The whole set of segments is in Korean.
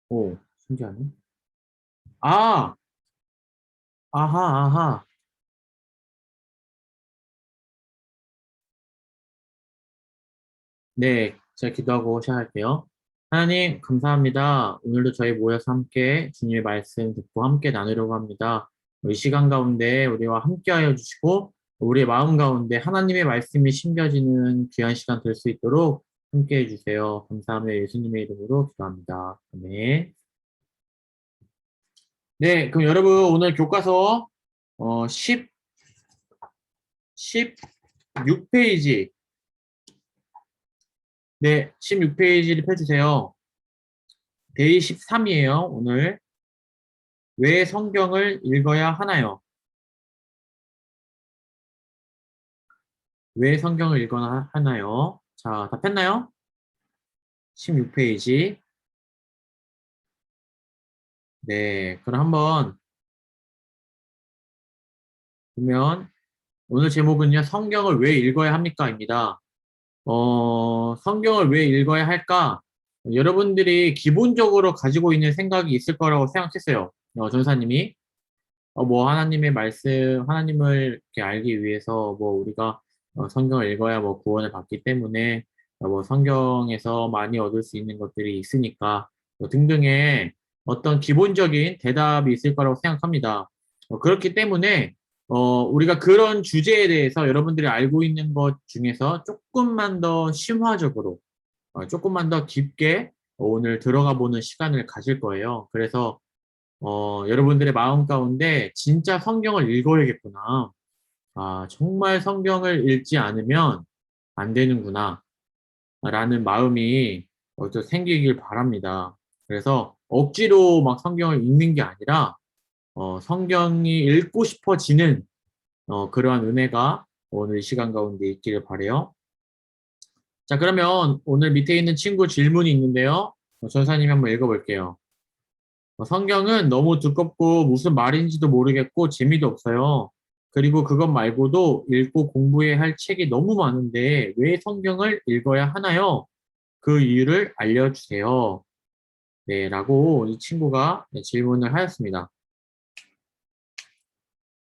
오, 신기하네. 아, 아하, 아하. 네, 제가 기도하고 시작할게요. 하나님, 감사합니다. 오늘도 저희 모여서 함께 주님의 말씀 듣고 함께 나누려고 합니다. 이 시간 가운데 우리와 함께 하여 주시고, 우리의 마음 가운데 하나님의 말씀이 심겨지는 귀한 시간 될 수 있도록 함께 해주세요. 감사하며 예수님의 이름으로 기도합니다. 아멘. 네, 그럼 여러분 오늘 교과서 16페이지, 네, 16페이지를 펴주세요. 데이 13이에요, 오늘. 왜 성경을 읽어야 하나요? 왜 성경을 읽어야 하나요? 자, 다 폈나요? 16페이지. 네, 그럼 한번 보면, 오늘 제목은요, 성경을 왜 읽어야 합니까? 입니다. 성경을 왜 읽어야 할까? 여러분들이 기본적으로 가지고 있는 생각이 있을 거라고 생각했어요. 전사님이. 뭐 하나님의 말씀, 하나님을 이렇게 알기 위해서 뭐 우리가 성경을 읽어야 뭐 구원을 받기 때문에 뭐 성경에서 많이 얻을 수 있는 것들이 있으니까 뭐 등등의 어떤 기본적인 대답이 있을 거라고 생각합니다. 그렇기 때문에 우리가 그런 주제에 대해서 여러분들이 알고 있는 것 중에서 조금만 더 심화적으로, 조금만 더 깊게 오늘 들어가 보는 시간을 가질 거예요. 그래서 여러분들의 마음 가운데 진짜 성경을 읽어야겠구나. 아, 정말 성경을 읽지 않으면 안 되는구나. 라는 마음이 또 생기길 바랍니다. 그래서 억지로 막 성경을 읽는 게 아니라, 성경이 읽고 싶어지는, 그러한 은혜가 오늘 이 시간 가운데 있기를 바래요. 자, 그러면 오늘 밑에 있는 친구 질문이 있는데요. 전사님이 한번 읽어볼게요. 성경은 너무 두껍고 무슨 말인지도 모르겠고 재미도 없어요. 그리고 그것 말고도 읽고 공부해야 할 책이 너무 많은데 왜 성경을 읽어야 하나요? 그 이유를 알려주세요. 네, 라고 이 친구가 질문을 하였습니다.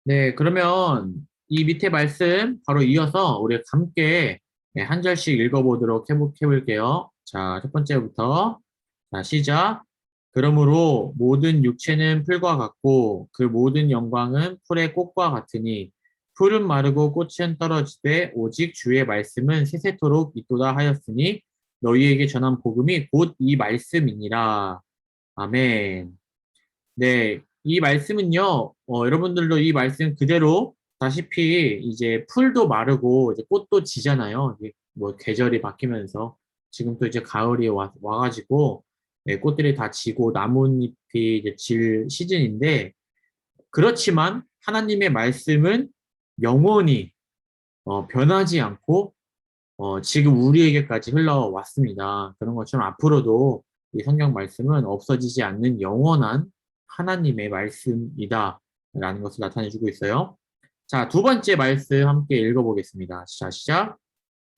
네, 그러면 이 밑에 말씀 바로 이어서 우리 함께 한 절씩 읽어보도록 해볼게요. 자, 첫 번째부터. 자, 시작. 그러므로 모든 육체는 풀과 같고 그 모든 영광은 풀의 꽃과 같으니 풀은 마르고 꽃은 떨어지되 오직 주의 말씀은 세세토록 있도다 하였으니 너희에게 전한 복음이 곧 이 말씀이니라. 아멘. 네, 이 말씀은요, 여러분들도 이 말씀 그대로 다시피 이제 풀도 마르고 이제 꽃도 지잖아요. 이게 뭐 계절이 바뀌면서 지금 또 이제 가을이 와가지고 꽃들이 다 지고 나뭇잎이 이제 질 시즌인데 그렇지만 하나님의 말씀은 영원히 변하지 않고 지금 우리에게까지 흘러왔습니다. 그런 것처럼 앞으로도 이 성경 말씀은 없어지지 않는 영원한 하나님의 말씀이다. 라는 것을 나타내주고 있어요. 자, 두 번째 말씀 함께 읽어보겠습니다. 자, 시작.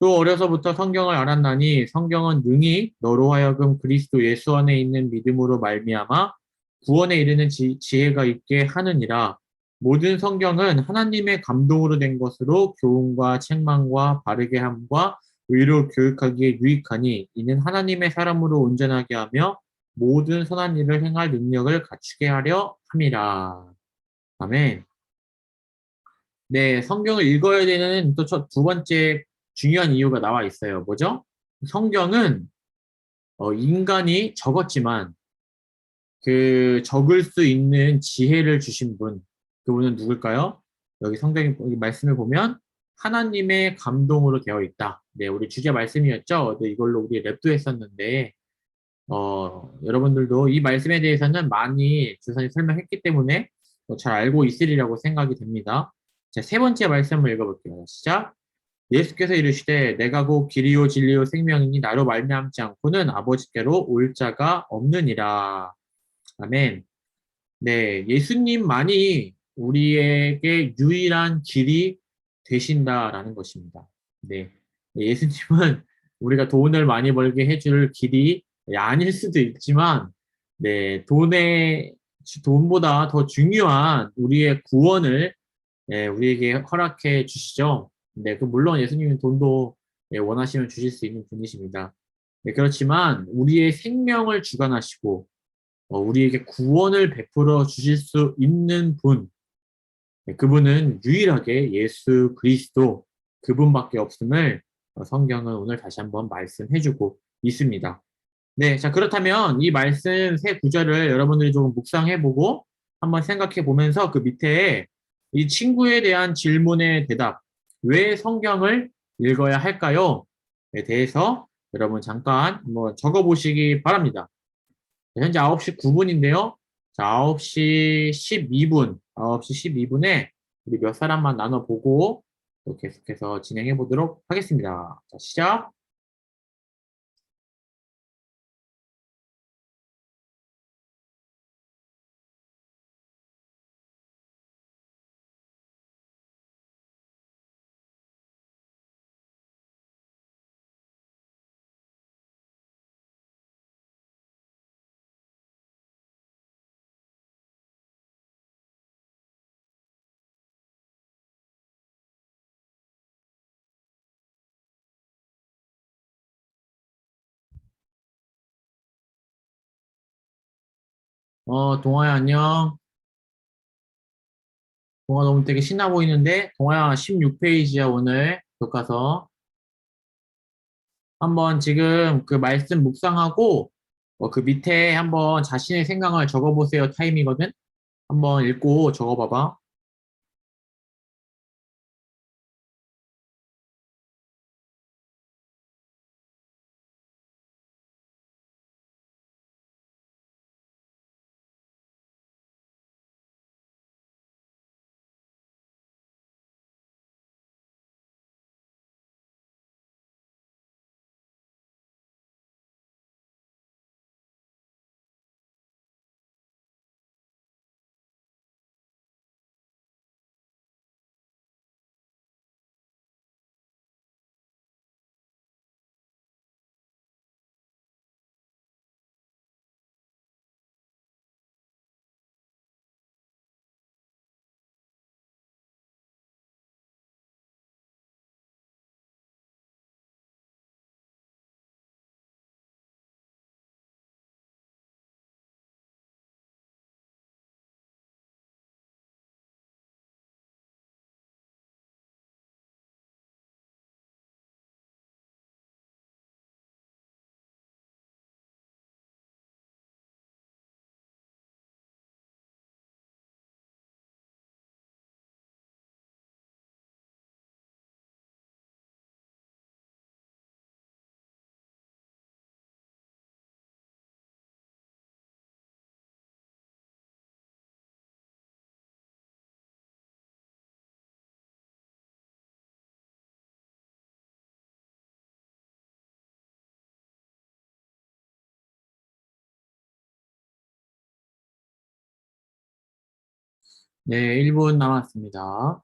또 어려서부터 성경을 알았나니 성경은 능히 너로 하여금 그리스도 예수 안에 있는 믿음으로 말미암아 구원에 이르는 지혜가 있게 하느니라. 모든 성경은 하나님의 감동으로 된 것으로 교훈과 책망과 바르게 함과 의로 교육하기에 유익하니 이는 하나님의 사람으로 온전하게 하며 모든 선한 일을 행할 능력을 갖추게 하려 함이라. 아멘. 네, 성경을 읽어야 되는 또 두 번째 중요한 이유가 나와 있어요. 뭐죠? 성경은 인간이 적었지만 그 적을 수 있는 지혜를 주신 분, 그분은 누굴까요? 여기 성경 여기 말씀을 보면 하나님의 감동으로 되어 있다. 네, 우리 주제 말씀이었죠. 네, 이걸로 우리 랩도 했었는데 여러분들도 이 말씀에 대해서는 많이 주선이 설명했기 때문에 잘 알고 있으리라고 생각이 됩니다. 자, 세 번째 말씀을 읽어볼게요. 시작. 예수께서 이르시되 내가 곧 길이요 진리요 생명이니 나로 말미암지 않고는 아버지께로 올 자가 없느니라. 아멘. 네, 예수님만이 우리에게 유일한 길이 되신다라는 것입니다. 네, 예수님은 우리가 돈을 많이 벌게 해줄 길이 아닐 수도 있지만 네, 돈보다 더 중요한 우리의 구원을 우리에게 허락해 주시죠. 네, 물론 예수님은 돈도 원하시면 주실 수 있는 분이십니다. 네, 그렇지만 우리의 생명을 주관하시고 우리에게 구원을 베풀어 주실 수 있는 분, 네, 그분은 유일하게 예수 그리스도 그분밖에 없음을 성경은 오늘 다시 한번 말씀해주고 있습니다. 네, 자, 그렇다면 이 말씀 세 구절을 여러분들이 조금 묵상해보고 한번 생각해보면서 그 밑에 이 친구에 대한 질문의 대답, 왜 성경을 읽어야 할까요? 에 대해서 여러분 잠깐 한번 적어보시기 바랍니다. 네, 현재 9시 9분인데요. 자, 9시 12분, 9시 12분에 우리 몇 사람만 나눠보고 또 계속해서 진행해보도록 하겠습니다. 자, 시작. 동아야, 안녕. 동아 너무 되게 신나 보이는데, 동아야 16페이지야, 오늘 교과서. 한번 지금 그 말씀 묵상하고, 그 밑에 한번 자신의 생각을 적어보세요. 타임이거든? 한번 읽고 적어봐봐. 네, 1분 남았습니다.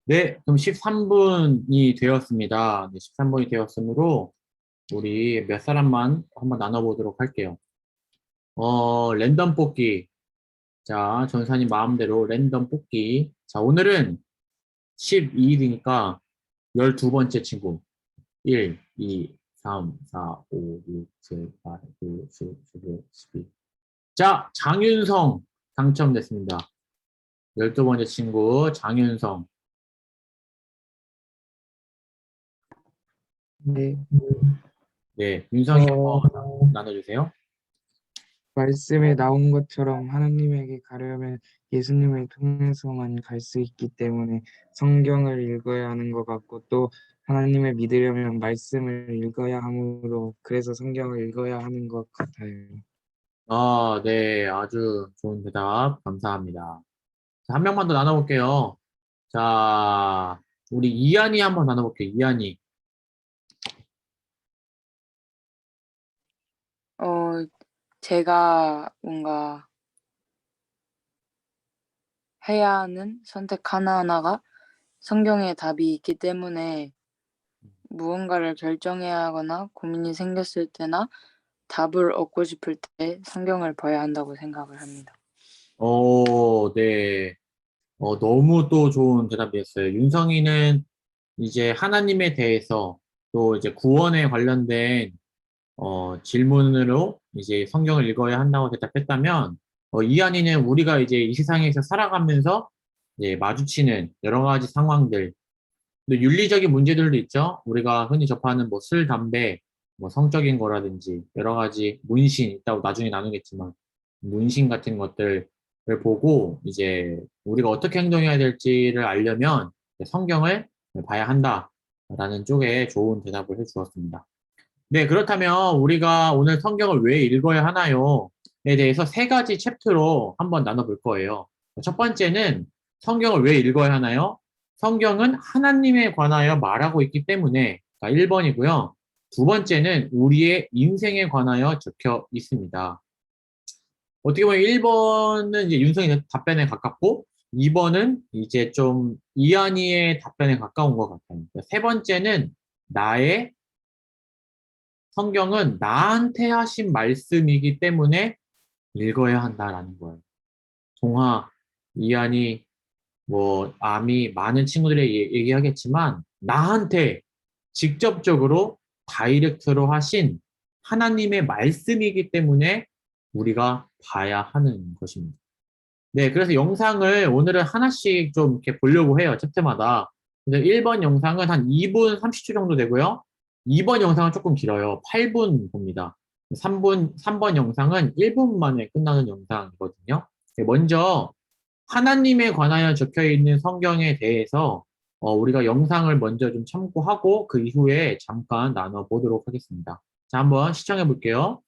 네, 그럼 13분이 되었습니다. 네, 13분이 되었으므로 우리 몇 사람만 한번 나눠보도록 할게요. 랜덤 뽑기. 자, 전사님 마음대로 랜덤 뽑기. 자, 오늘은 12일이니까 12번째 친구. 1, 2, 3, 4, 5, 6, 7, 8, 9, 10, 11, 12. 자, 장윤성 당첨됐습니다. 12번째 친구, 장윤성. 네, 네, 윤성이 어, 한번 나눠주세요. 말씀에 나온 것처럼 하나님에게 가려면 예수님을 통해서만 갈 수 있기 때문에 성경을 읽어야 하는 것 같고, 또 하나님을 믿으려면 말씀을 읽어야 하므로 그래서 성경을 읽어야 하는 것 같아요. 네, 아주 좋은 대답 감사합니다. 자, 한 명만 더 나눠볼게요. 자, 우리 이한이 한번 나눠볼게요. 이한이. 어, 제가 뭔가 해야 하는 선택 하나하나가 성경에 답이 있기 때문에 무언가를 결정해야 하거나 고민이 생겼을 때나 답을 얻고 싶을 때 성경을 봐야 한다고 생각을 합니다. 네. 너무 또 좋은 대답이었어요. 윤성이는 이제 하나님에 대해서 또 이제 구원에 관련된 질문으로 이제 성경을 읽어야 한다고 대답했다면, 이한이는 우리가 이제 이 세상에서 살아가면서 이제 마주치는 여러 가지 상황들, 또 윤리적인 문제들도 있죠. 우리가 흔히 접하는 뭐 술, 담배, 뭐 성적인 거라든지 여러 가지 문신 있다고 나중에 나누겠지만 문신 같은 것들을 보고 이제 우리가 어떻게 행동해야 될지를 알려면 성경을 봐야 한다라는 쪽에 좋은 대답을 해주었습니다. 네, 그렇다면 우리가 오늘 성경을 왜 읽어야 하나요?에 대해서 세 가지 챕터로 한번 나눠볼 거예요. 첫 번째는 성경을 왜 읽어야 하나요? 성경은 하나님에 관하여 말하고 있기 때문에 1번이고요. 두 번째는 우리의 인생에 관하여 적혀 있습니다. 어떻게 보면 1번은 이제 윤성이 답변에 가깝고 2번은 이제 좀 이한이의 답변에 가까운 것 같아요. 세 번째는 나의 성경은 나한테 하신 말씀이기 때문에 읽어야 한다라는 거예요. 동화, 이한이, 뭐, 암이 많은 친구들이 얘기하겠지만, 나한테 직접적으로 다이렉트로 하신 하나님의 말씀이기 때문에 우리가 봐야 하는 것입니다. 네, 그래서 영상을 오늘은 하나씩 좀 이렇게 보려고 해요, 챕터마다. 그래서 1번 영상은 한 2분 30초 정도 되고요. 2번 영상은 조금 길어요. 8분 봅니다. 3번 영상은 1분 만에 끝나는 영상이거든요. 네, 먼저 하나님에 관하여 적혀 있는 성경에 대해서 우리가 영상을 먼저 좀 참고하고 그 이후에 잠깐 나눠보도록 하겠습니다. 자, 한번 시청해 볼게요.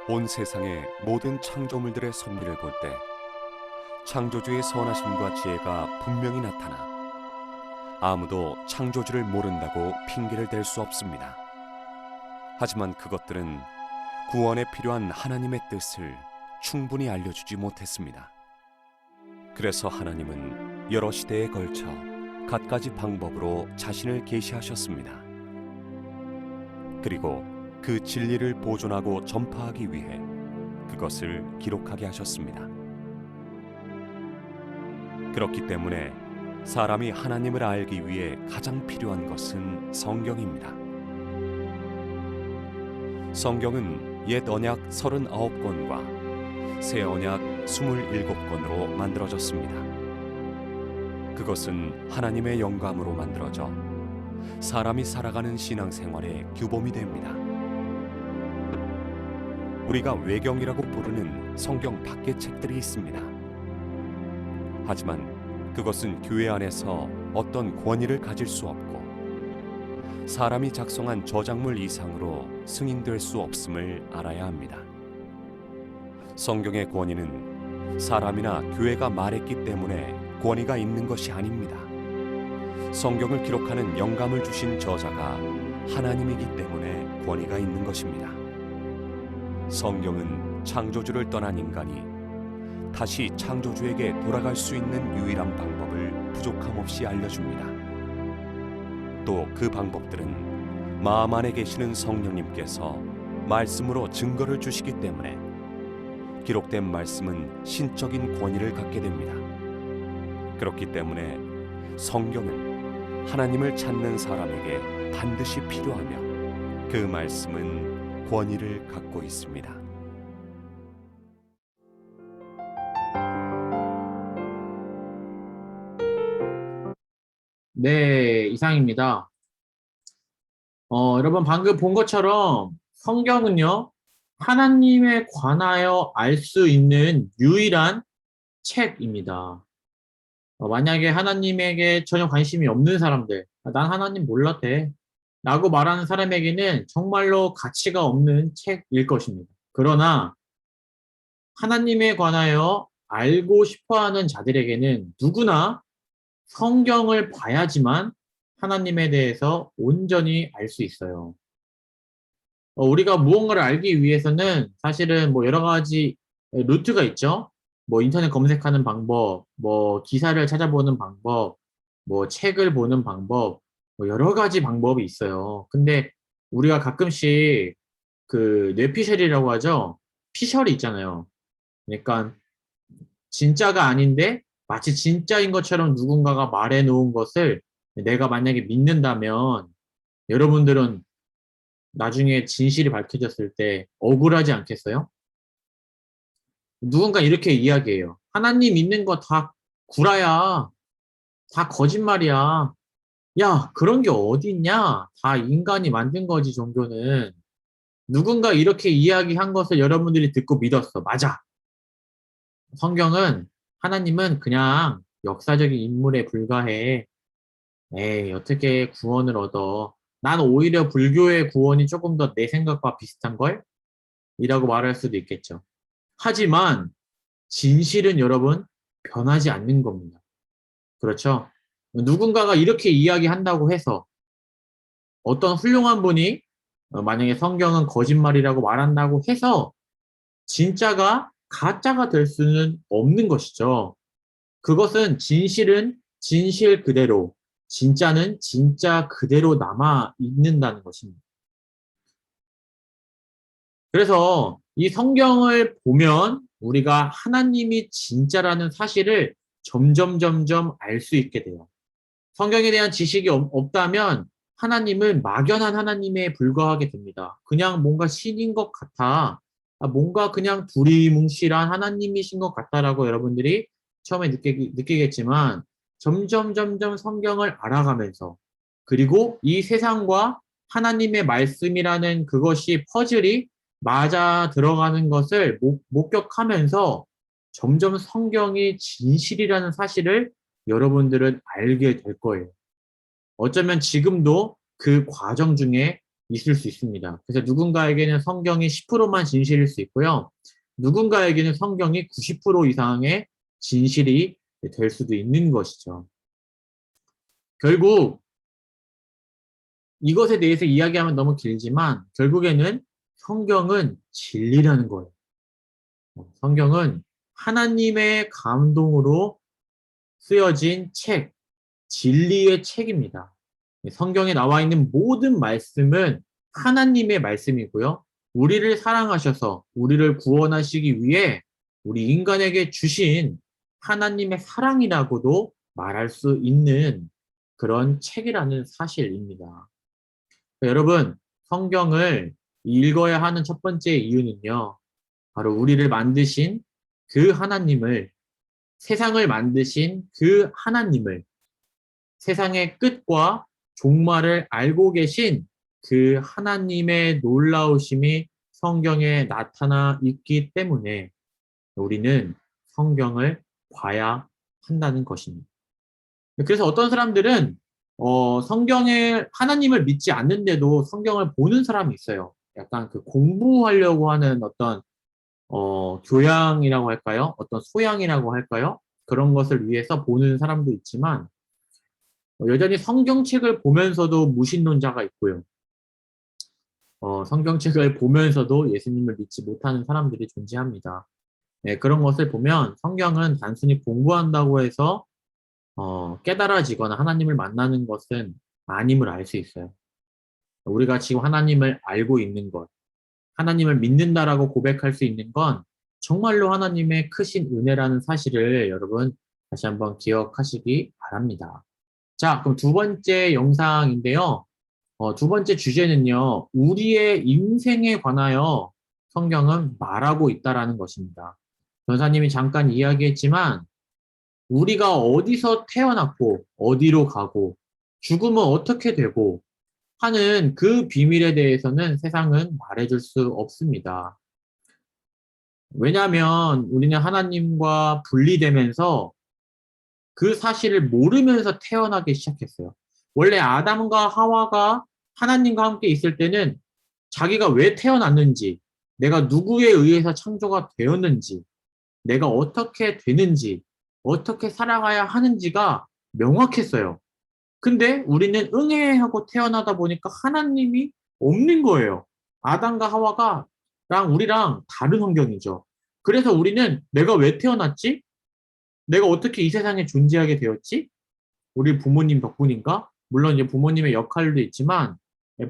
온 세상의 모든 창조물들의 섭리를 볼 때 창조주의 선하심과 지혜가 분명히 나타나 아무도 창조주를 모른다고 핑계를 댈 수 없습니다. 하지만 그것들은 구원에 필요한 하나님의 뜻을 충분히 알려주지 못했습니다. 그래서 하나님은 여러 시대에 걸쳐 갖가지 방법으로 자신을 계시하셨습니다. 그리고 그 진리를 보존하고 전파하기 위해 그것을 기록하게 하셨습니다. 그렇기 때문에 사람이 하나님을 알기 위해 가장 필요한 것은 성경입니다. 성경은 옛 언약 39권과 새 언약 27권으로 만들어졌습니다. 그것은 하나님의 영감으로 만들어져 사람이 살아가는 신앙생활의 규범이 됩니다. 우리가 외경이라고 부르는 성경 밖의 책들이 있습니다. 하지만 그것은 교회 안에서 어떤 권위를 가질 수 없고 사람이 작성한 저작물 이상으로 승인될 수 없음을 알아야 합니다. 성경의 권위는 사람이나 교회가 말했기 때문에 권위가 있는 것이 아닙니다. 성경을 기록하는 영감을 주신 저자가 하나님이기 때문에 권위가 있는 것입니다. 성경은 창조주를 떠난 인간이 다시 창조주에게 돌아갈 수 있는 유일한 방법을 부족함 없이 알려줍니다. 또 그 방법들은 마음 안에 계시는 성령님께서 말씀으로 증거를 주시기 때문에 기록된 말씀은 신적인 권위를 갖게 됩니다. 그렇기 때문에 성경은 하나님을 찾는 사람에게 반드시 필요하며 그 말씀은 권위를 갖고 있습니다. 네, 이상입니다. 여러분 방금 본 것처럼 성경은요, 하나님에 관하여 알 수 있는 유일한 책입니다. 만약에 하나님에게 전혀 관심이 없는 사람들, 난 하나님 몰랐대 라고 말하는 사람에게는 정말로 가치가 없는 책일 것입니다. 그러나 하나님에 관하여 알고 싶어하는 자들에게는 누구나 성경을 봐야지만 하나님에 대해서 온전히 알 수 있어요. 우리가 무언가를 알기 위해서는 사실은 뭐 여러 가지 루트가 있죠. 뭐 인터넷 검색하는 방법, 뭐 기사를 찾아보는 방법, 뭐 책을 보는 방법, 뭐 여러 가지 방법이 있어요. 근데 우리가 가끔씩 그 뇌피셜이라고 하죠. 피셜이 있잖아요. 그러니까 진짜가 아닌데 마치 진짜인 것처럼 누군가가 말해 놓은 것을 내가 만약에 믿는다면 여러분들은 나중에 진실이 밝혀졌을 때 억울하지 않겠어요? 누군가 이렇게 이야기해요. 하나님 믿는 거 다 구라야. 다 거짓말이야. 야, 그런 게 어디 있냐? 다 인간이 만든 거지, 종교는. 누군가 이렇게 이야기한 것을 여러분들이 듣고 믿었어. 맞아. 성경은, 하나님은 그냥 역사적인 인물에 불과해. 에이, 어떻게 구원을 얻어. 난 오히려 불교의 구원이 조금 더 내 생각과 비슷한걸? 이라고 말할 수도 있겠죠. 하지만 진실은 여러분 변하지 않는 겁니다. 그렇죠? 누군가가 이렇게 이야기한다고 해서 어떤 훌륭한 분이 만약에 성경은 거짓말이라고 말한다고 해서 진짜가 가짜가 될 수는 없는 것이죠. 그것은 진실은 진실 그대로, 진짜는 진짜 그대로 남아 있는다는 것입니다. 그래서 이 성경을 보면 우리가 하나님이 진짜라는 사실을 점점 알 수 있게 돼요. 성경에 대한 지식이 없다면 하나님은 막연한 하나님에 불과하게 됩니다. 그냥 뭔가 신인 것 같아. 뭔가 그냥 두리뭉실한 하나님이신 것 같다라고 여러분들이 처음에 느끼겠지만 점점 성경을 알아가면서 그리고 이 세상과 하나님의 말씀이라는 그것이 퍼즐이 맞아 들어가는 것을 목격하면서 점점 성경이 진실이라는 사실을 여러분들은 알게 될 거예요. 어쩌면 지금도 그 과정 중에 있을 수 있습니다. 그래서 누군가에게는 성경이 10%만 진실일 수 있고요. 누군가에게는 성경이 90% 이상의 진실이 될 수도 있는 것이죠. 결국 이것에 대해서 이야기하면 너무 길지만 결국에는 성경은 진리라는 거예요. 성경은 하나님의 감동으로 쓰여진 책, 진리의 책입니다. 성경에 나와 있는 모든 말씀은 하나님의 말씀이고요. 우리를 사랑하셔서 우리를 구원하시기 위해 우리 인간에게 주신 하나님의 사랑이라고도 말할 수 있는 그런 책이라는 사실입니다. 여러분, 성경을 읽어야 하는 첫 번째 이유는요. 바로 우리를 만드신 그 하나님을, 세상을 만드신 그 하나님을, 세상의 끝과 종말을 알고 계신 그 하나님의 놀라우심이 성경에 나타나 있기 때문에 우리는 성경을 봐야 한다는 것입니다. 그래서 어떤 사람들은 성경에 하나님을 믿지 않는데도 성경을 보는 사람이 있어요. 약간 그 공부하려고 하는 어떤 교양이라고 할까요? 어떤 소양이라고 할까요? 그런 것을 위해서 보는 사람도 있지만 여전히 성경책을 보면서도 무신론자가 있고요. 성경책을 보면서도 예수님을 믿지 못하는 사람들이 존재합니다. 네, 그런 것을 보면 성경은 단순히 공부한다고 해서 깨달아지거나 하나님을 만나는 것은 아님을 알 수 있어요. 우리가 지금 하나님을 알고 있는 것, 하나님을 믿는다라고 고백할 수 있는 건 정말로 하나님의 크신 은혜라는 사실을 여러분 다시 한번 기억하시기 바랍니다. 자, 그럼 두 번째 영상인데요. 두 번째 주제는요, 우리의 인생에 관하여 성경은 말하고 있다라는 것입니다. 변사님이 잠깐 이야기했지만, 우리가 어디서 태어났고, 어디로 가고, 죽으면 어떻게 되고 하는 그 비밀에 대해서는 세상은 말해줄 수 없습니다. 왜냐하면 우리는 하나님과 분리되면서 그 사실을 모르면서 태어나기 시작했어요. 원래 아담과 하와가 하나님과 함께 있을 때는 자기가 왜 태어났는지, 내가 누구에 의해서 창조가 되었는지, 내가 어떻게 되는지, 어떻게 살아가야 하는지가 명확했어요. 근데 우리는 응애하고 태어나다 보니까 하나님이 없는 거예요. 아담과 하와가랑 우리랑 다른 환경이죠. 그래서 우리는 내가 왜 태어났지? 내가 어떻게 이 세상에 존재하게 되었지? 우리 부모님 덕분인가? 물론 이제 부모님의 역할도 있지만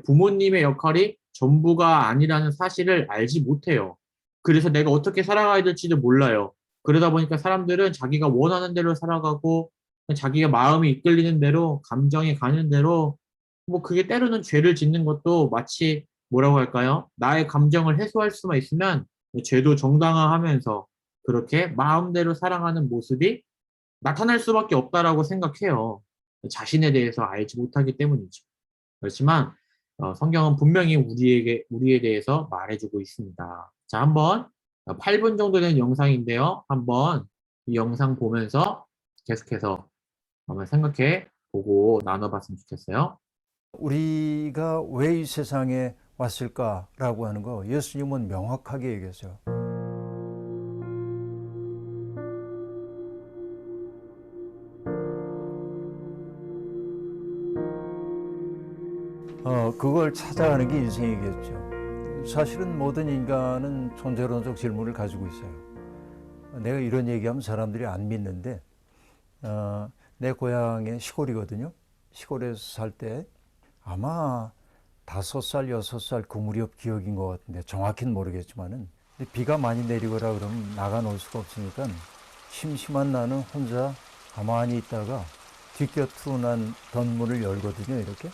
부모님의 역할이 전부가 아니라는 사실을 알지 못해요. 그래서 내가 어떻게 살아가야 될지도 몰라요. 그러다 보니까 사람들은 자기가 원하는 대로 살아가고 자기가 마음이 이끌리는 대로 감정이 가는 대로 뭐 그게 때로는 죄를 짓는 것도 마치 뭐라고 할까요? 나의 감정을 해소할 수만 있으면 죄도 정당화하면서 그렇게 마음대로 살아가는 모습이 나타날 수밖에 없다라고 생각해요. 자신에 대해서 알지 못하기 때문이죠. 그렇지만 성경은 분명히 우리에 대해서 말해주고 있습니다. 자, 한번 8분 정도 되는 영상인데요. 한번 이 영상 보면서 계속해서 한번 생각해 보고 나눠봤으면 좋겠어요. 우리가 왜 이 세상에 왔을까라고 하는 거 예수님은 명확하게 얘기했어요. 그걸 찾아가는 게 인생이겠죠. 사실은 모든 인간은 존재론적 질문을 가지고 있어요. 내가 이런 얘기하면 사람들이 안 믿는데 내 고향의 시골이거든요. 시골에서 살 때 아마 5살, 6살 그 무렵 기억인 것 같은데 정확히는 모르겠지만은 비가 많이 내리거나 그러면 나가 놀 수가 없으니까 심심한 나는 혼자 가만히 있다가 뒷곁으로 난 덧문을 열거든요. 이렇게.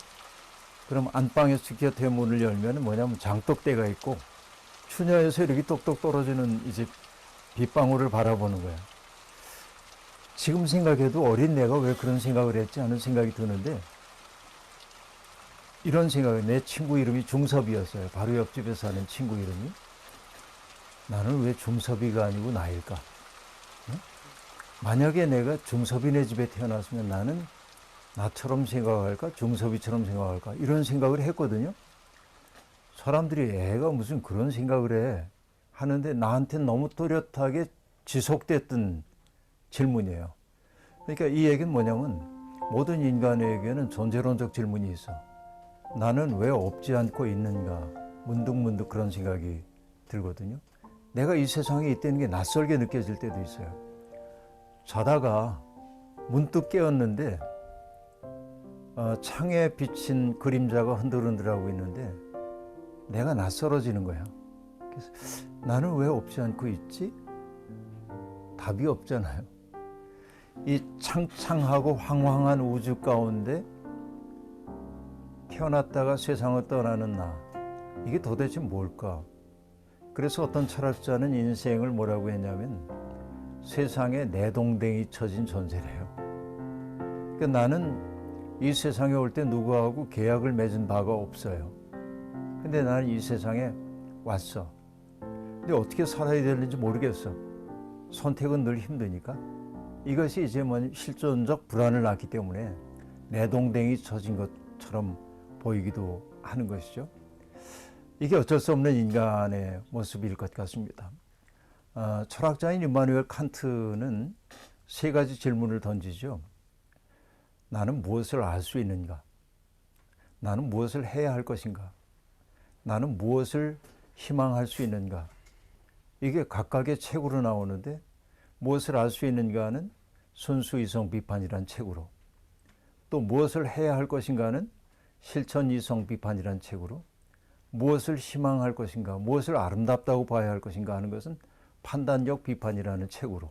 그럼 안방에서 뒷곁에 문을 열면 뭐냐면 장독대가 있고 추녀에서 이렇게 똑똑 떨어지는 이제 빗방울을 바라보는 거야. 지금 생각해도 어린 내가 왜 그런 생각을 했지 하는 생각이 드는데 이런 생각을 내 친구 이름이 중섭이었어요. 바로 옆집에 사는 친구 이름이. 나는 왜 중섭이가 아니고 나일까? 응? 만약에 내가 중섭이네 집에 태어났으면 나는 나처럼 생각할까? 중섭이처럼 생각할까? 이런 생각을 했거든요. 사람들이 애가 무슨 그런 생각을 해 하는데 나한테 너무 또렷하게 지속됐던 질문이에요. 그러니까 이 얘기는 뭐냐면 모든 인간에게는 존재론적 질문이 있어. 나는 왜 없지 않고 있는가? 문득문득 그런 생각이 들거든요. 내가 이 세상에 있다는 게 낯설게 느껴질 때도 있어요. 자다가 문득 깨었는데 창에 비친 그림자가 흔들흔들하고 있는데 내가 낯설어지는 거야. 그래서 나는 왜 없지 않고 있지? 답이 없잖아요. 이 창창하고 황황한 우주 가운데 태어났다가 세상을 떠나는 나, 이게 도대체 뭘까? 그래서 어떤 철학자는 인생을 뭐라고 했냐면 세상에 내동댕이 쳐진 존재래요. 그러니까 나는 이 세상에 올 때 누구하고 계약을 맺은 바가 없어요. 근데 나는 이 세상에 왔어. 근데 어떻게 살아야 되는지 모르겠어. 선택은 늘 힘드니까. 이것이 이제 실존적 불안을 낳기 때문에 내동댕이 쳐진 것처럼 보이기도 하는 것이죠. 이게 어쩔 수 없는 인간의 모습일 것 같습니다. 철학자인 임마누엘 칸트는 세 가지 질문을 던지죠. 나는 무엇을 알 수 있는가? 나는 무엇을 해야 할 것인가? 나는 무엇을 희망할 수 있는가? 이게 각각의 책으로 나오는데 무엇을 알 수 있는가는 순수이성 비판이란 책으로, 또 무엇을 해야 할 것인가는 실천이성 비판이란 책으로, 무엇을 희망할 것인가, 무엇을 아름답다고 봐야 할 것인가 하는 것은 판단력 비판이라는 책으로.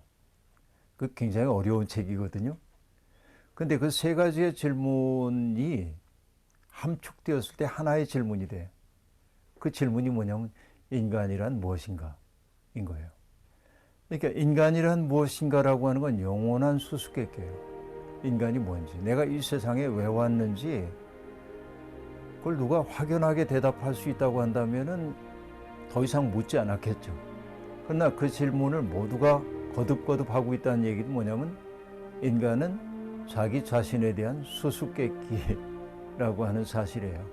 그 굉장히 어려운 책이거든요. 근데 그 세 가지의 질문이 함축되었을 때 하나의 질문이 돼. 그 질문이 뭐냐면 인간이란 무엇인가? 인 거예요. 그러니까 인간이란 무엇인가라고 하는 건 영원한 수수께끼예요. 인간이 뭔지, 내가 이 세상에 왜 왔는지 그걸 누가 확연하게 대답할 수 있다고 한다면은 더 이상 묻지 않았겠죠. 그러나 그 질문을 모두가 거듭거듭 하고 있다는 얘기는 뭐냐면 인간은 자기 자신에 대한 수수께끼라고 하는 사실이에요.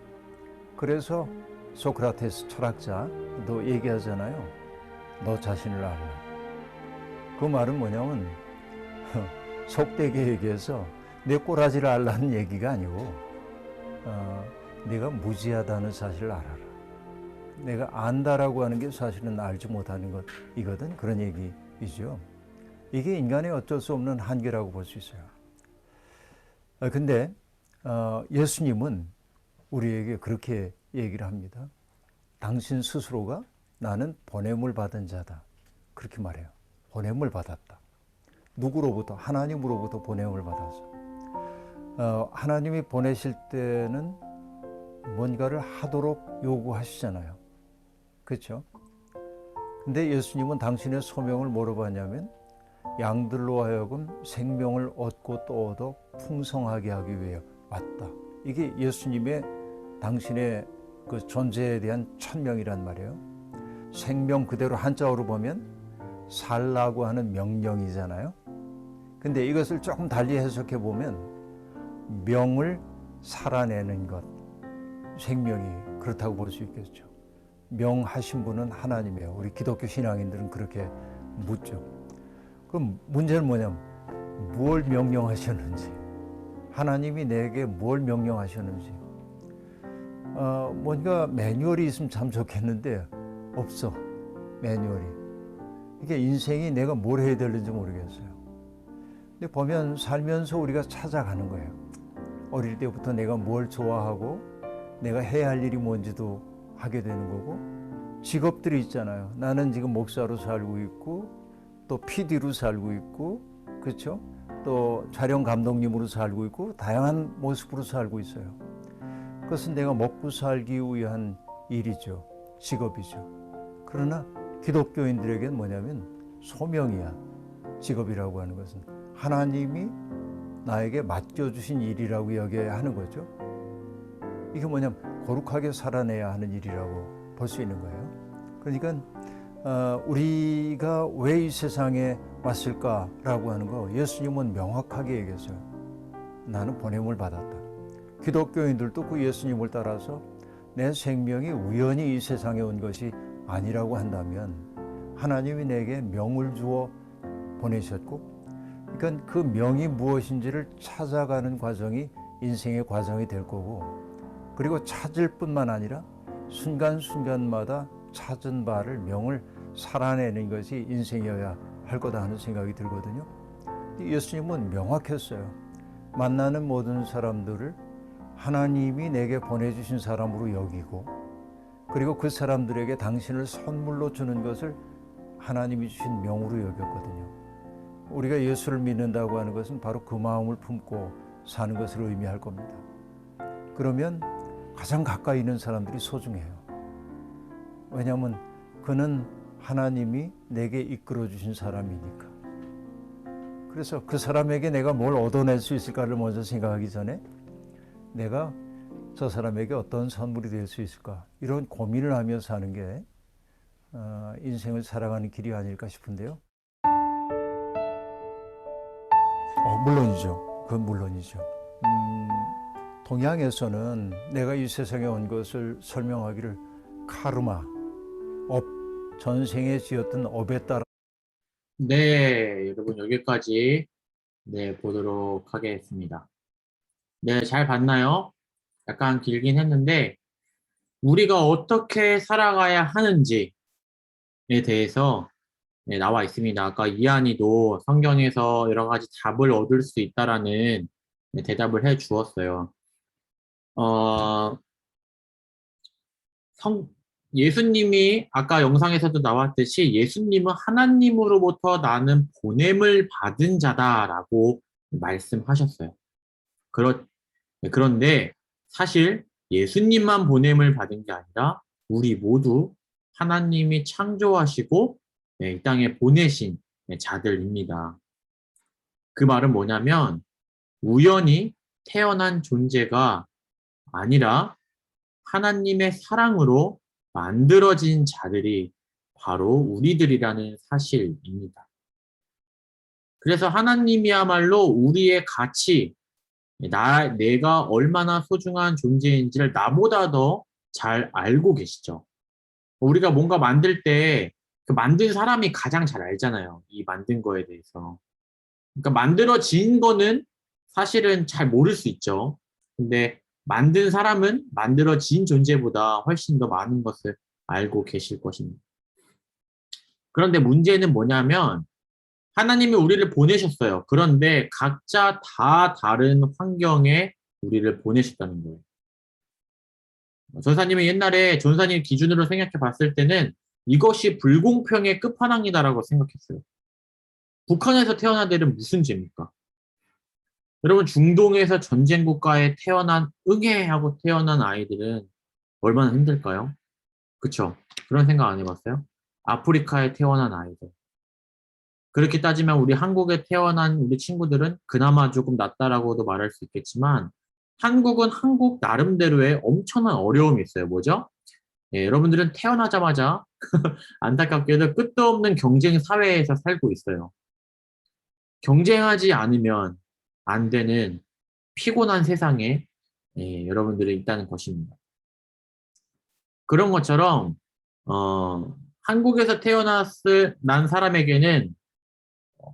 그래서 소크라테스 철학자도 얘기하잖아요. 너 자신을 알라. 그 말은 뭐냐면 속되게 얘기해서 내 꼬라지를 알라는 얘기가 아니고 네가 무지하다는 사실을 알아라. 내가 안다라고 하는 게 사실은 알지 못하는 것이거든. 그런 얘기이죠. 이게 인간의 어쩔 수 없는 한계라고 볼 수 있어요. 근데 예수님은 우리에게 그렇게 얘기를 합니다. 당신 스스로가 나는 보냄을 받은 자다. 그렇게 말해요. 보냄을 받았다. 누구로부터? 하나님으로부터 보냄을 받아서. 하나님이 보내실 때는 뭔가를 하도록 요구하시잖아요. 그렇죠? 근데 예수님은 당신의 소명을 뭐로 봤냐면 양들로 하여금 생명을 얻고 또 얻어 풍성하게 하기 위해 왔다. 이게 예수님의 당신의 그 존재에 대한 천명이란 말이에요. 생명 그대로 한자어로 보면 살라고 하는 명령이잖아요. 근데 이것을 조금 달리 해석해 보면 명을 살아내는 것, 생명이 그렇다고 볼 수 있겠죠. 명하신 분은 하나님이에요. 우리 기독교 신앙인들은 그렇게 묻죠. 그럼 문제는 뭐냐면 뭘 명령하셨는지, 하나님이 내게 뭘 명령하셨는지. 뭔가 매뉴얼이 있으면 참 좋겠는데 없어. 매뉴얼이. 이게 인생이 내가 뭘 해야 되는지 모르겠어요. 근데 보면 살면서 우리가 찾아가는 거예요. 어릴 때부터 내가 뭘 좋아하고 내가 해야 할 일이 뭔지도 하게 되는 거고, 직업들이 있잖아요. 나는 지금 목사로 살고 있고 또 PD로 살고 있고, 그렇죠? 또 촬영 감독님으로 살고 있고 다양한 모습으로 살고 있어요. 그것은 내가 먹고 살기 위한 일이죠. 직업이죠. 그러나 기독교인들에게는 뭐냐면 소명이야. 직업이라고 하는 것은 하나님이 나에게 맡겨주신 일이라고 여겨야 하는 거죠. 이게 뭐냐면 거룩하게 살아내야 하는 일이라고 볼 수 있는 거예요. 그러니까 우리가 왜 이 세상에 왔을까라고 하는 거 예수님은 명확하게 얘기했어요. 나는 보냄을 받았다. 기독교인들도 그 예수님을 따라서 내 생명이 우연히 이 세상에 온 것이 아니라고 한다면 하나님이 내게 명을 주어 보내셨고, 그러니까 그 명이 무엇인지를 찾아가는 과정이 인생의 과정이 될 거고, 그리고 찾을 뿐만 아니라 순간순간마다 찾은 바를 명을 살아내는 것이 인생이어야 할 거다 하는 생각이 들거든요. 예수님은 명확했어요. 만나는 모든 사람들을 하나님이 내게 보내주신 사람으로 여기고, 그리고 그 사람들에게 당신을 선물로 주는 것을 하나님이 주신 명으로 여겼거든요. 우리가 예수를 믿는다고 하는 것은 바로 그 마음을 품고 사는 것을 의미할 겁니다. 그러면 가장 가까이 있는 사람들이 소중해요. 왜냐하면 그는 하나님이 내게 이끌어 주신 사람이니까. 그래서 그 사람에게 내가 뭘 얻어낼 수 있을까를 먼저 생각하기 전에 내가 저 사람에게 어떤 선물이 될 수 있을까, 이런 고민을 하며 사는 게 인생을 살아가는 길이 아닐까 싶은데요. 물론이죠. 그건 물론이죠. 동양에서는 내가 이 세상에 온 것을 설명하기를 카르마, 업, 전생에 지었던 업에 따라. 네, 여러분 여기까지 보도록 하겠습니다. 네, 잘 봤나요? 약간 길긴 했는데, 우리가 어떻게 살아가야 하는지에 대해서 네, 나와 있습니다. 아까 이한이도 성경에서 여러 가지 답을 얻을 수 있다라는 네, 대답을 해 주었어요. 어, 성, 예수님이 아까 영상에서도 나왔듯이 예수님은 하나님으로부터 나는 보냄을 받은 자다라고 말씀하셨어요. 그런데 사실 예수님만 보냄을 받은 게 아니라 우리 모두 하나님이 창조하시고 네, 이 땅에 보내신 네, 자들입니다. 그 말은 뭐냐면 우연히 태어난 존재가 아니라 하나님의 사랑으로 만들어진 자들이 바로 우리들이라는 사실입니다. 그래서 하나님이야말로 우리의 가치, 내가 얼마나 소중한 존재인지를 나보다 더 잘 알고 계시죠. 우리가 뭔가 만들 때 그 만든 사람이 가장 잘 알잖아요. 이 만든 거에 대해서. 그러니까 만들어진 거는 사실은 잘 모를 수 있죠. 근데 만든 사람은 만들어진 존재보다 훨씬 더 많은 것을 알고 계실 것입니다. 그런데 문제는 뭐냐면 하나님이 우리를 보내셨어요. 그런데 각자 다 다른 환경에 우리를 보내셨다는 거예요. 전사님이 옛날에 전사님 기준으로 생각해 봤을 때는 이것이 불공평의 끝판왕이다라고 생각했어요. 북한에서 태어난 애들은 무슨 죄입니까? 여러분 중동에서 전쟁 국가에 태어난 응애하고 태어난 아이들은 얼마나 힘들까요? 그쵸? 그런 생각 안 해봤어요? 아프리카에 태어난 아이들. 그렇게 따지면 우리 한국에 태어난 우리 친구들은 그나마 조금 낫다라고도 말할 수 있겠지만 한국은 한국 나름대로의 엄청난 어려움이 있어요. 뭐죠? 예, 여러분들은 태어나자마자 안타깝게도 끝도 없는 경쟁 사회에서 살고 있어요. 경쟁하지 않으면 안 되는 피곤한 세상에 예, 여러분들이 있다는 것입니다. 그런 것처럼 한국에서 난 사람에게는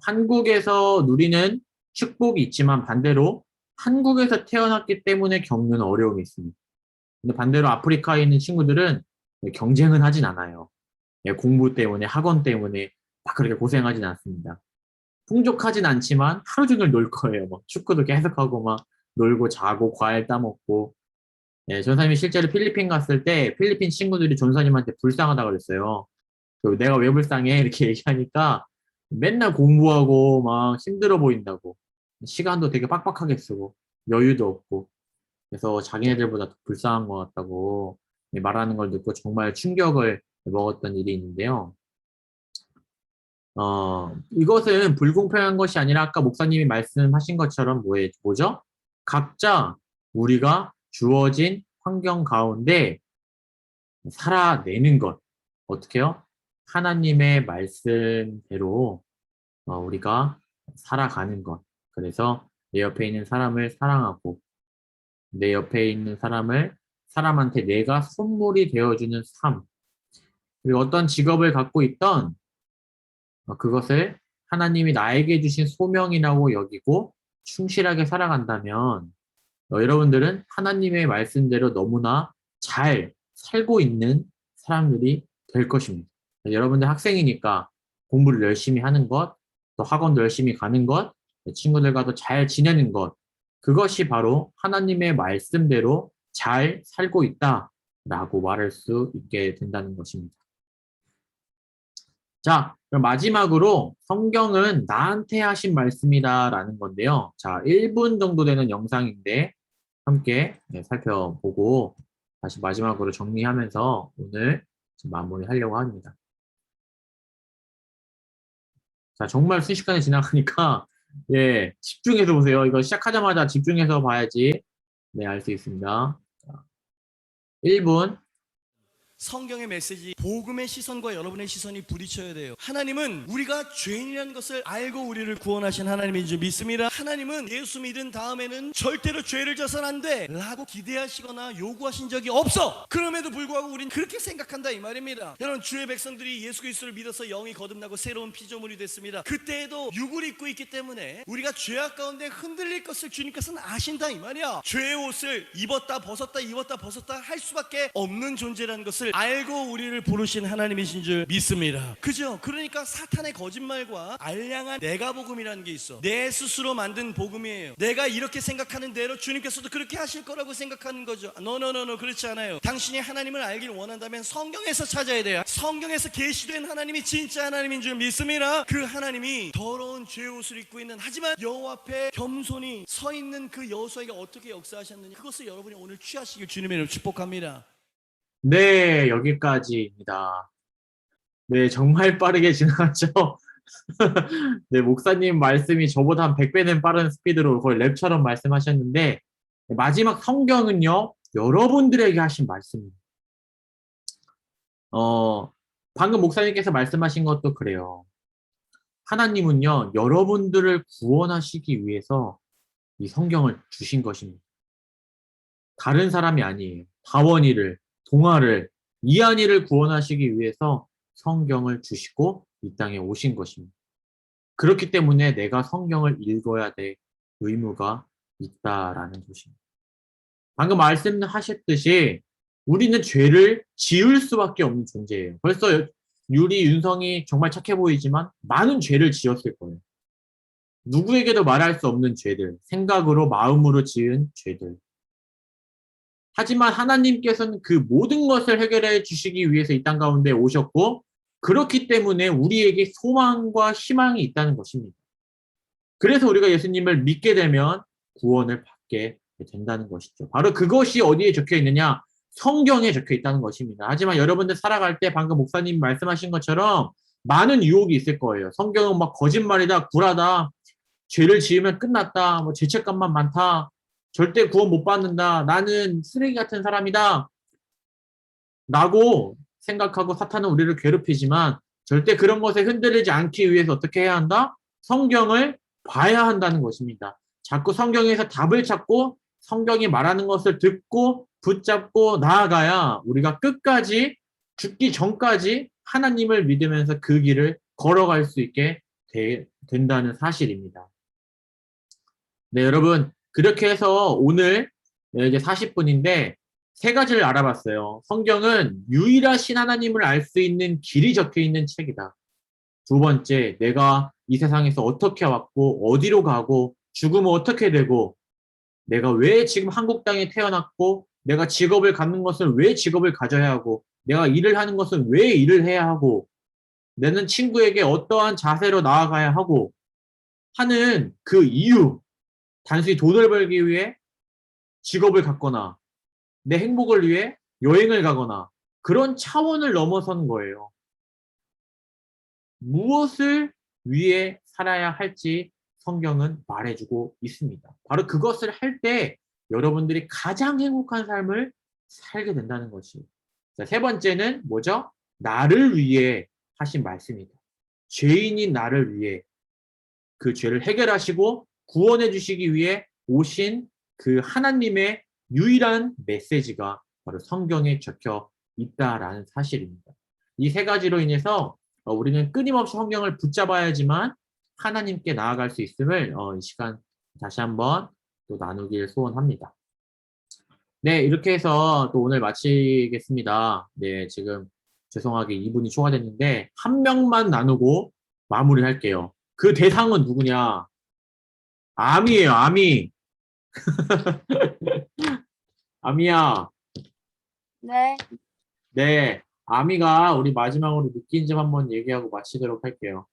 한국에서 누리는 축복이 있지만 반대로 한국에서 태어났기 때문에 겪는 어려움이 있습니다. 근데 반대로 아프리카에 있는 친구들은 경쟁은 하진 않아요. 예, 공부 때문에 학원 때문에 막 그렇게 고생하진 않습니다. 풍족하진 않지만 하루 종일 놀 거예요. 막 축구도 계속하고 막 놀고 자고 과일 따먹고. 예, 전사님이 실제로 필리핀 갔을 때 필리핀 친구들이 전사님한테 불쌍하다 그랬어요. 내가 왜 불쌍해? 이렇게 얘기하니까 맨날 공부하고 막 힘들어 보인다고. 시간도 되게 빡빡하게 쓰고 여유도 없고. 그래서 자기네들보다 더 불쌍한 것 같다고 말하는 걸 듣고 정말 충격을 먹었던 일이 있는데요. 이것은 불공평한 것이 아니라 아까 목사님이 말씀하신 것처럼 뭐죠? 각자 우리가 주어진 환경 가운데 살아내는 것. 어떻게요? 하나님의 말씀대로 우리가 살아가는 것. 그래서 내 옆에 있는 사람을 사랑하고 내 옆에 있는 사람한테 내가 선물이 되어주는 삶. 그리고 어떤 직업을 갖고 있던 그것을 하나님이 나에게 주신 소명이라고 여기고 충실하게 살아간다면 여러분들은 하나님의 말씀대로 너무나 잘 살고 있는 사람들이 될 것입니다. 여러분들 학생이니까 공부를 열심히 하는 것, 또 학원도 열심히 가는 것, 친구들과도 잘 지내는 것, 그것이 바로 하나님의 말씀대로 잘 살고 있다라고 말할 수 있게 된다는 것입니다. 자, 그럼 마지막으로 성경은 나한테 하신 말씀이다라는 건데요. 자, 1분 정도 되는 영상인데 함께 살펴보고 다시 마지막으로 정리하면서 오늘 마무리하려고 합니다. 자, 정말 순식간에 지나가니까 예, 집중해서 보세요. 이거 시작하자마자 집중해서 봐야지 네, 알 수 있습니다. 자, 1분 성경의 메시지, 복음의 시선과 여러분의 시선이 부딪혀야 돼요. 하나님은 우리가 죄인이라는 것을 알고 우리를 구원하신 하나님인 줄 믿습니다. 하나님은 예수 믿은 다음에는 절대로 죄를 져선 안 돼 라고 기대하시거나 요구하신 적이 없어. 그럼에도 불구하고 우린 그렇게 생각한다 이 말입니다. 여러분, 주의 백성들이 예수 그리스도를 믿어서 영이 거듭나고 새로운 피조물이 됐습니다. 그때에도 육을 입고 있기 때문에 우리가 죄악 가운데 흔들릴 것을 주님께서는 아신다 이 말이야. 죄의 옷을 입었다 벗었다 입었다 벗었다 할 수밖에 없는 존재라는 것을 알고 우리를 부르신 하나님이신 줄 믿습니다. 그죠? 그러니까 사탄의 거짓말과 알량한 내가 복음이라는 게 있어. 내 스스로 만든 복음이에요. 내가 이렇게 생각하는 대로 주님께서도 그렇게 하실 거라고 생각하는 거죠. 노노노노, 그렇지 않아요. 당신이 하나님을 알길 원한다면 성경에서 찾아야 돼요. 성경에서 계시된 하나님이 진짜 하나님인 줄 믿습니다. 그 하나님이 더러운 죄의 옷을 입고 있는, 하지만 여호와 앞에 겸손히 서 있는 그 여호수아에게 어떻게 역사하셨느냐, 그것을 여러분이 오늘 취하시길 주님의 이름으로 축복합니다. 네, 여기까지입니다. 네, 정말 빠르게 지나갔죠? 네, 목사님 말씀이 저보다 한 100배는 빠른 스피드로 거의 랩처럼 말씀하셨는데, 마지막 성경은요, 여러분들에게 하신 말씀입니다. 방금 목사님께서 말씀하신 것도 그래요. 하나님은요, 여러분들을 구원하시기 위해서 이 성경을 주신 것입니다. 다른 사람이 아니에요. 다원이를, 동아를, 이한이를 구원하시기 위해서 성경을 주시고 이 땅에 오신 것입니다. 그렇기 때문에 내가 성경을 읽어야 될 의무가 있다라는 것입니다. 방금 말씀하셨듯이 우리는 죄를 지을 수밖에 없는 존재예요. 벌써 유리, 윤성이 정말 착해 보이지만 많은 죄를 지었을 거예요. 누구에게도 말할 수 없는 죄들, 생각으로, 마음으로 지은 죄들. 하지만 하나님께서는 그 모든 것을 해결해 주시기 위해서 이 땅 가운데 오셨고, 그렇기 때문에 우리에게 소망과 희망이 있다는 것입니다. 그래서 우리가 예수님을 믿게 되면 구원을 받게 된다는 것이죠. 바로 그것이 어디에 적혀 있느냐? 성경에 적혀 있다는 것입니다. 하지만 여러분들 살아갈 때 방금 목사님 말씀하신 것처럼 많은 유혹이 있을 거예요. 성경은 막 거짓말이다, 구라다, 죄를 지으면 끝났다, 뭐 죄책감만 많다, 절대 구원 못 받는다, 나는 쓰레기 같은 사람이다 라고 생각하고 사탄은 우리를 괴롭히지만 절대 그런 것에 흔들리지 않기 위해서 어떻게 해야 한다? 성경을 봐야 한다는 것입니다. 자꾸 성경에서 답을 찾고 성경이 말하는 것을 듣고 붙잡고 나아가야 우리가 끝까지, 죽기 전까지 하나님을 믿으면서 그 길을 걸어갈 수 있게 된다는 사실입니다. 네, 여러분, 그렇게 해서 오늘 이제 40분인데 세 가지를 알아봤어요. 성경은 유일하신 하나님을 알 수 있는 길이 적혀 있는 책이다. 두 번째, 내가 이 세상에서 어떻게 왔고 어디로 가고 죽으면 어떻게 되고 내가 왜 지금 한국 땅에 태어났고 내가 직업을 갖는 것을 왜 직업을 가져야 하고 내가 일을 하는 것은 왜 일을 해야 하고 나는 친구에게 어떠한 자세로 나아가야 하고 하는 그 이유, 단순히 돈을 벌기 위해 직업을 갖거나 내 행복을 위해 여행을 가거나 그런 차원을 넘어선 거예요. 무엇을 위해 살아야 할지 성경은 말해주고 있습니다. 바로 그것을 할 때 여러분들이 가장 행복한 삶을 살게 된다는 것이. 자, 세 번째는 뭐죠? 나를 위해 하신 말씀이다. 죄인인 나를 위해 그 죄를 해결하시고 구원해 주시기 위해 오신 그 하나님의 유일한 메시지가 바로 성경에 적혀 있다라는 사실입니다. 이 세 가지로 인해서 우리는 끊임없이 성경을 붙잡아야지만 하나님께 나아갈 수 있음을 이 시간 다시 한번 또 나누길 소원합니다. 네, 이렇게 해서 또 오늘 마치겠습니다. 네, 지금 죄송하게 2분이 초과됐는데 한 명만 나누고 마무리할게요. 그 대상은 누구냐? 아미예요, 아미. 아미야. 네. 네, 아미가 우리 마지막으로 느낀 점 한번 얘기하고 마치도록 할게요.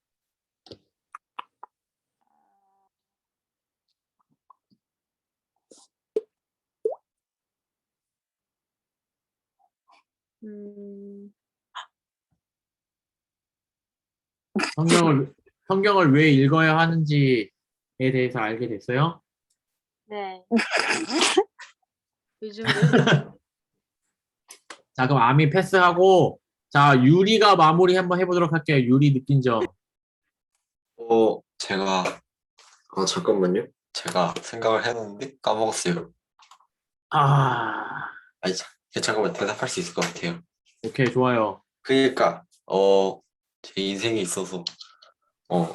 성경을 왜 읽어야 하는지에 대해서 알게 됐어요? 네. 요즘 자, 자, 그럼 아미 패스하고, 자, 유리가 마무리 한번 해보도록 할게요. 유리 느낀 점. 잠깐만요. 제가 생각을 해놨는데 까먹었어요. 아, 아니, 잠깐만 대답할 수 있을 것 같아요. 오케이, 좋아요. 그러니까, 제 인생에 있어서,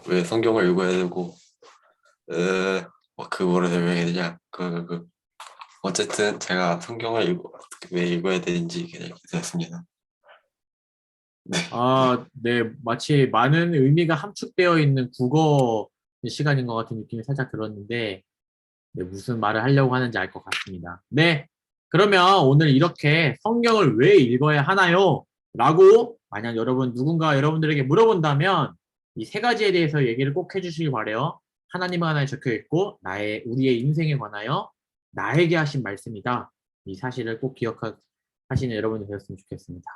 왜 성경을 읽어야 되고, 뭐를 왜 해야 되냐, 어쨌든 제가 성경을 왜 읽어야 되는지 그냥 이렇게 되었습니다. 네. 아, 네, 마치 많은 의미가 함축되어 있는 국어 시간인 것 같은 느낌이 살짝 들었는데, 네, 무슨 말을 하려고 하는지 알 것 같습니다. 네, 그러면 오늘 이렇게 성경을 왜 읽어야 하나요? 라고 만약 누군가 여러분들에게 물어본다면 이 세 가지에 대해서 얘기를 꼭 해주시기 바래요. 하나님 하나에 적혀 있고 우리의 인생에 관하여 나에게 하신 말씀이다. 이 사실을 꼭 기억하시는 여러분이 되었으면 좋겠습니다.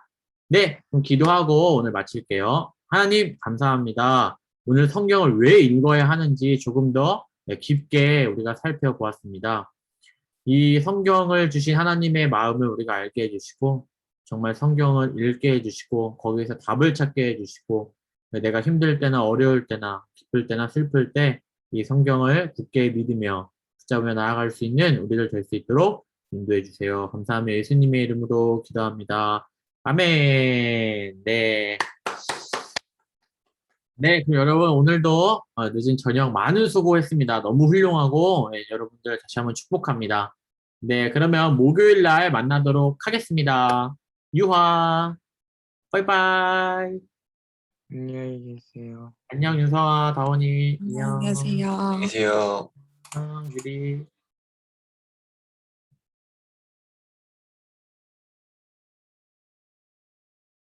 네, 그럼 기도하고 오늘 마칠게요. 하나님 감사합니다. 오늘 성경을 왜 읽어야 하는지 조금 더 깊게 우리가 살펴보았습니다. 이 성경을 주신 하나님의 마음을 우리가 알게 해주시고 정말 성경을 읽게 해주시고 거기에서 답을 찾게 해주시고 내가 힘들 때나 어려울 때나 기쁠 때나 슬플 때 이 성경을 굳게 믿으며 붙잡으며 나아갈 수 있는 우리들 될 수 있도록 인도해 주세요. 감사하며 예수님의 이름으로 기도합니다. 아멘. 네. 네, 그럼 여러분 오늘도 늦은 저녁 많은 수고했습니다. 너무 훌륭하고 여러분들 다시 한번 축복합니다. 네, 그러면 목요일 날 만나도록 하겠습니다. 유화, 바이바이. 안녕히 계세요. 안녕 윤서아, 다원이, 안녕. 안녕하세요. 안녕히 계세요. 안녕, 유리.